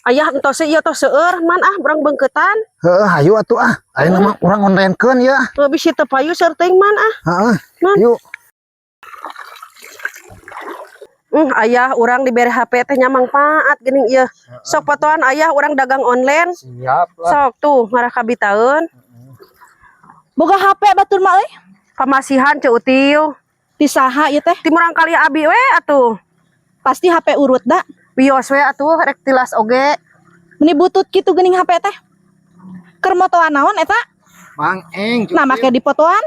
Ayah entos ieu tos seueur man urang beungkeutan. Heeh, hayu atuh ah. Ayeuna mah urang onlinekeun ya. Teu bisi teu payu seueur teuing man Heeh. Man. Yuk. Ayah urang dibere HP teh nya mangpaat geuning ieu. Sok fotoan ayah urang dagang online. Siap lah. Sok tuh ngarah kabitaeun. Boga HP batur mah euy. Pamasihan Ceu Util. Ti saha ieu teh? Ti murang kali abi we atuh. Pasti HP urut da. Bios we atuh rek tilas oge. Meni butut kitu geuning HP teh. Keur motoan naon eta? Mang Eng. Nah make di fotoan.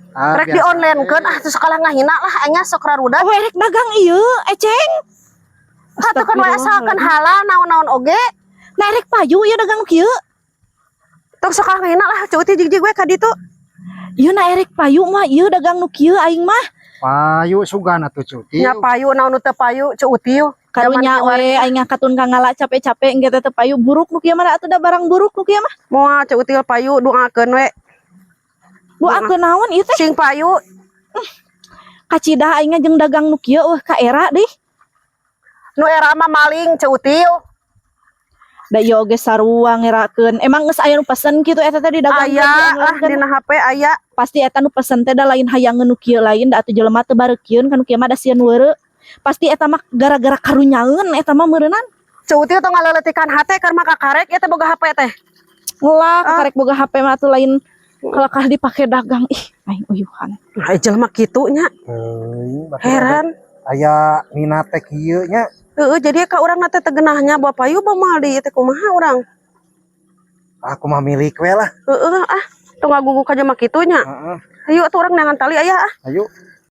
Rek di online keun terus sekala ngahina lah anya sok rarudat. Oh rek dagang ieu eceng. Atuh kan we asalkeun halal naon-naon oge. Nah rek payu ieu dagang kieu. Tong sekala ngahina lah Ceu Util jig-jig we ka ditu. Ieu na erek payu mah ieu dagang nu kieu aing mah. Payu sugan atuh cuti. Nya payu naon nu teu payu Ceu Util. Karunya we aing ngakatun ka ngala capek-capek engke teh payu buruk nu kieu mah atuh da barang buruk nu kieu mah. Moal Ceu Util payu doakeun we. Doakeun naon ieu teh? Sing payu Kacidah aing jeung dagang nu kieu ka era deui. nu era mah maling Ceu Util. Da ieu oge sarua ngerakeun. Emang geus aya nu pesen kitu eta teh di dagang Aya lah dina HP aya. pasti eta nu pesen teh da lain hayangeun nu kieu lain da atuh jelema teu bareukieun ka nu kieu mah da sieun weureu. Pasti eta mah gara-gara karunyaeun eta mah meureunan. Ceu Util tong ngaleletikan hate keur mah kakarek ieu teh boga HP teh. Lah karek boga HP mah atuh lain kalakah dipake dagang. Ih aing uyuhan. Ai jelema kitu nya. Heran. Aya minat teh kieu nya. Heeh jadi ka urang teh tegenahnya bawa payu bawa moal di teh kumaha urang. Aku mah milik we lah. Heeh tong ngagugu ka jelema kitu nya. Heeh. Hayu atuh urang neangan tali aya ah. Ayo.